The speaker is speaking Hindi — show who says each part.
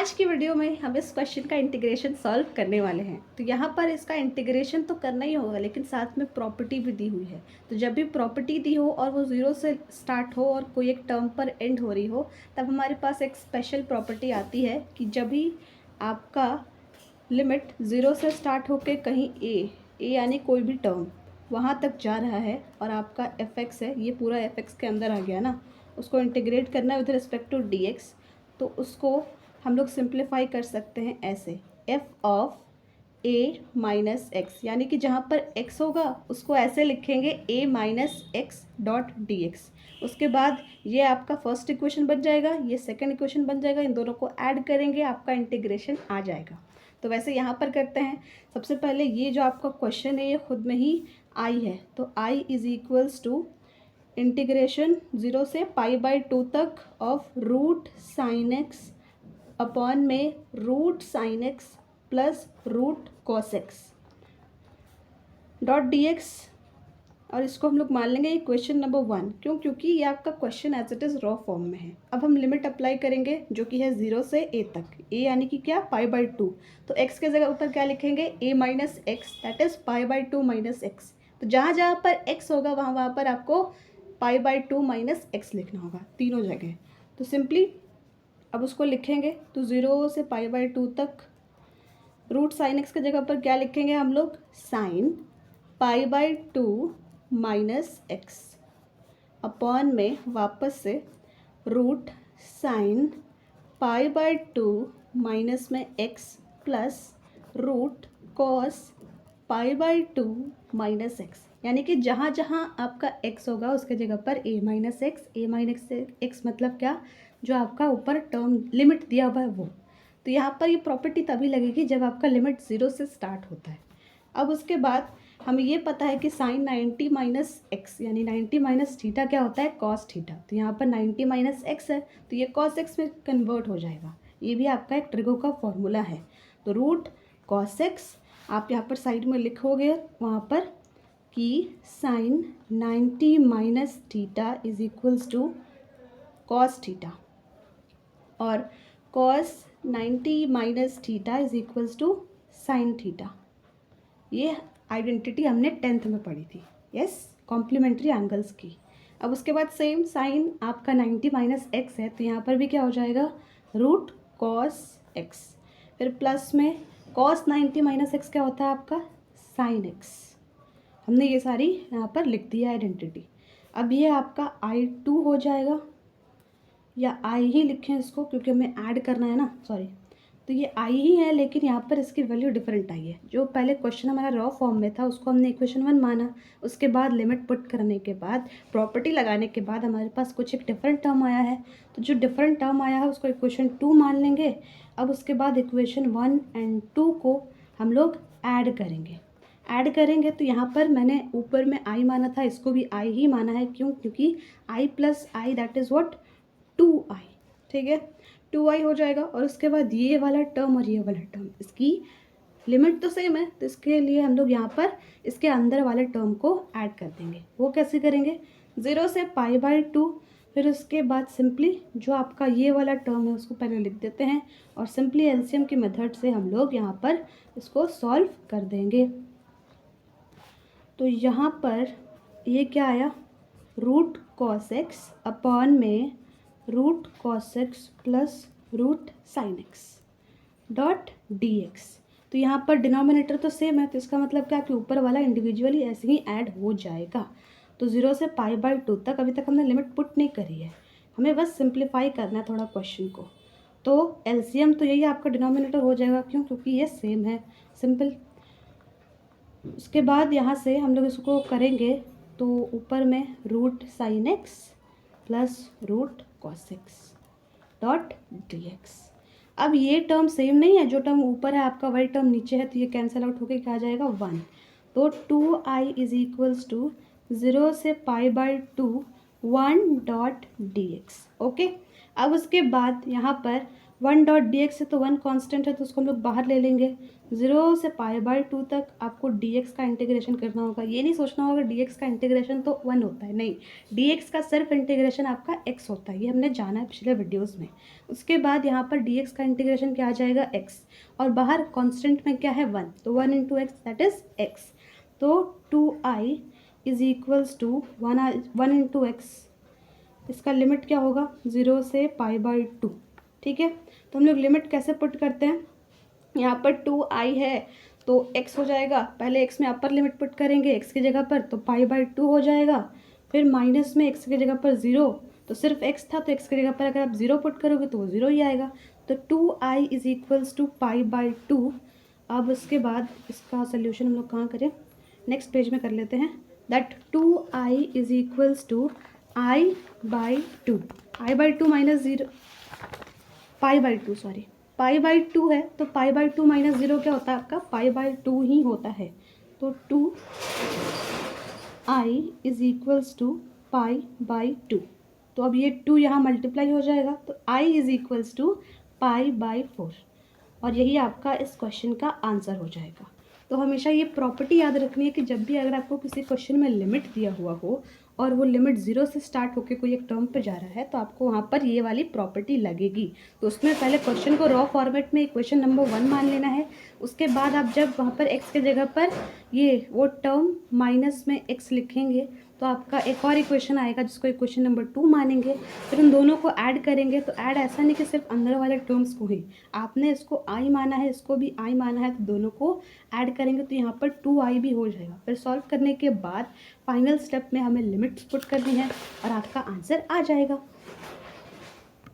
Speaker 1: आज की वीडियो में हम इस क्वेश्चन का इंटीग्रेशन सॉल्व करने वाले हैं। तो यहाँ पर इसका इंटीग्रेशन तो करना ही होगा, लेकिन साथ में प्रॉपर्टी भी दी हुई है। तो जब भी प्रॉपर्टी दी हो और वो ज़ीरो से स्टार्ट हो और कोई एक टर्म पर एंड हो रही हो, तब हमारे पास एक स्पेशल प्रॉपर्टी आती है कि जब भी आपका लिमिट ज़ीरो से स्टार्ट होकर कहीं ए यानी कोई भी टर्म वहाँ तक जा रहा है और आपका एफ एक्स है, ये पूरा एफ एक्स के अंदर आ गया ना, उसको इंटीग्रेट करना है with respect to d x. तो उसको हम लोग सिंप्लीफाई कर सकते हैं ऐसे, f of a minus x, यानी कि जहाँ पर एक्स होगा उसको ऐसे लिखेंगे a minus x dot d x. उसके बाद ये आपका फर्स्ट इक्वेशन बन जाएगा, ये सेकंड इक्वेशन बन जाएगा, इन दोनों को ऐड करेंगे, आपका इंटीग्रेशन आ जाएगा। तो वैसे यहाँ पर करते हैं। सबसे पहले ये जो आपका क्वेश्चन है ये खुद में ही आई है, तो I is equals to integration 0 से π/2 तक of root sine x upon में root sine x plus root cos x dot d x, और इसको हम लोग मान लेंगे ये क्वेश्चन नंबर 1। क्यों? क्योंकि ये आपका question as it is raw form में है। अब हम लिमिट अप्लाई करेंगे जो कि है 0 से a तक, a यानी कि क्या, π/2। तो x के जगह ऊपर क्या लिखेंगे, a minus x, that is π/2 minus x. तो जहाँ जहाँ पर x होगा वहाँ पर आपको π/2 माइनस एक्स लिखना होगा, तीनों जगह। तो सिंपली अब उसको लिखेंगे, तो 0 से π/2 तक रूट साइन एक्स की जगह पर क्या लिखेंगे हम लोग, साइन π/2 माइनस एक्स अपॉन में वापस से रूट साइन π/2 माइनस में x plus root cos π/2 minus x, यानी कि जहाँ जहाँ आपका x होगा उसके जगह पर a माइनस एक्स मतलब क्या, जो आपका ऊपर टर्म लिमिट दिया हुआ है वो। तो यहाँ पर ये प्रॉपर्टी तभी लगेगी जब आपका लिमिट 0 से स्टार्ट होता है। अब उसके बाद हमें ये पता है कि साइन 90 माइनस एक्स यानी 90 माइनस थीटा क्या होता है, कॉस थीटा। तो यहाँ पर 90 माइनस एक्स है तो ये कॉस एक्स में कन्वर्ट हो जाएगा। ये भी आपका एक ट्रिगो का फॉर्मूला है। तो रूट कॉस एक्स आप यहाँ पर साइड में लिखोगे वहाँ पर कि sine 90 minus theta is equals to cos theta, और cos 90 minus theta is equals to sine theta. ये आइडेंटिटी हमने 10th में पढ़ी थी, यस, कॉम्प्लीमेंट्री एंगल्स की। अब उसके बाद सेम साइन आपका 90 माइनस एक्स है तो यहाँ पर भी क्या हो जाएगा, रूट कॉस एक्स, फिर प्लस में कॉस 90 माइनस एक्स क्या होता है आपका, साइन एक्स। हमने ये सारी यहाँ पर लिख दी है आइडेंटिटी। अब ये आपका I2 हो जाएगा, या I ही लिखें इसको क्योंकि हमें ऐड करना है ना, सॉरी। तो ये I ही है लेकिन यहाँ पर इसकी वैल्यू डिफरेंट आई है। जो पहले क्वेश्चन हमारा रॉ फॉर्म में था उसको हमने इक्वेशन 1 माना, उसके बाद लिमिट पुट करने के बाद प्रॉपर्टी लगाने के बाद हमारे पास कुछ एक डिफरेंट टर्म आया है। तो जो डिफरेंट टर्म आया है उसको इक्वेशन 2 मान लेंगे। अब उसके बाद इक्वेशन 1 एंड 2 को हम लोग ऐड करेंगे। तो यहाँ पर मैंने ऊपर में I माना था, इसको भी I ही माना है। क्यों? क्योंकि I plus I that is what, 2i, ठीक है, 2i हो जाएगा। और उसके बाद ये वाला टर्म और ये वाला टर्म, इसकी लिमिट तो सेम है तो इसके लिए हम लोग यहाँ पर इसके अंदर वाले टर्म को ऐड कर देंगे। वो कैसे करेंगे, 0 से π/2, फिर उसके बाद सिंपली जो आपका ये वाला टर्म है उसको पहले लिख देते हैं और सिंपली एलसीएम की मेथड से हम लोग यहाँ पर इसको सॉल्व कर देंगे। तो यहाँ पर ये क्या आया, रूट कॉस एक्स अपॉन में root cos x plus root sine x dot d x. तो यहाँ पर डिनोमिनेटर तो सेम है तो इसका मतलब क्या कि ऊपर वाला इंडिविजुअली ऐसे ही ऐड हो जाएगा। तो 0 से π/2 तक अभी तक हमने लिमिट पुट नहीं करी है, हमें बस सिंप्लीफाई करना है थोड़ा क्वेश्चन को। तो एलसीएम तो यही आपका डिनोमिनेटर हो जाएगा, क्यों? क्योंकि ये सेम है, सिंपल। उसके बाद यहाँ से हम लोग इसको करेंगे तो ऊपर में root sine x plus root cos x dot d x. अब ये टर्म सेम नहीं है, जो टर्म ऊपर है आपका वही टर्म नीचे है, तो ये कैंसिल आउट होकर क्या आ जाएगा, 1। तो 2i इज इक्वल्स टू 0 से π/2 1 डॉट डी एक्स, ओके। अब उसके बाद यहाँ पर 1 डॉट डी एक्स है तो 1 कांस्टेंट है तो उसको हम लोग बाहर ले लेंगे। 0 से π/2 तक आपको dx का इंटीग्रेशन करना होगा। ये नहीं सोचना होगा dx का इंटीग्रेशन तो 1 होता है, नहीं, dx का सिर्फ इंटीग्रेशन आपका x होता है, ये हमने जाना है पिछले वीडियोस में। उसके बाद यहाँ पर dx का इंटीग्रेशन क्या आ जाएगा x, और बाहर कांस्टेंट में क्या है 1, तो 1 into x that is x। तो 2i is equals to 1 into x, इसका लिमिट क्या होगा 0 से π/2, ठीक है। तो हम लोग लिमिट कैसे पुट करते हैं, यहाँ पर 2i है तो x हो जाएगा, पहले x में अपर लिमिट पुट करेंगे x की जगह पर तो π/2 हो जाएगा, फिर माइनस में x की जगह पर 0, तो सिर्फ x था तो x की जगह पर अगर आप 0 पुट करोगे तो वो 0 ही आएगा। तो 2i इज इक्वल्स टू π/2। अब उसके बाद इसका सोल्यूशन हम लोग कहाँ करें, नेक्स्ट पेज में कर लेते हैं। That 2i is equals to i/2, i/2 minus 0, π/2 sorry, π/2 है तो π/2 माइनस 0 क्या होता है आपका π/2 ही होता है। तो 2i इज इक्वल्स टू π/2। तो अब ये 2 यहाँ मल्टीप्लाई हो जाएगा तो i इज इक्वल्स टू π/4, और यही आपका इस क्वेश्चन का आंसर हो जाएगा। तो हमेशा ये प्रॉपर्टी याद रखनी है कि जब भी अगर आपको किसी क्वेश्चन में लिमिट दिया हुआ हो और वो लिमिट 0 से स्टार्ट होकर कोई एक टर्म पे जा रहा है तो आपको वहाँ पर ये वाली प्रॉपर्टी लगेगी। तो उसमें पहले क्वेश्चन को रॉ फॉर्मेट में इक्वेशन नंबर 1 मान लेना है। उसके बाद आप जब वहाँ पर x के जगह पर ये वो टर्म माइनस में x लिखेंगे तो आपका एक और इक्वेशन आएगा जिसको इक्वेशन नंबर 2 मानेंगे, फिर उन दोनों को ऐड करेंगे। तो ऐड ऐसा नहीं कि सिर्फ अंदर वाले टर्म्स को ही, आपने इसको i माना है इसको भी i माना है, तो दोनों को ऐड करेंगे तो यहाँ पर 2i भी हो जाएगा। फिर सॉल्व करने के बाद फाइनल स्टेप में हमें लिमिट्स पुट करनी है और आपका आंसर आ जाएगा।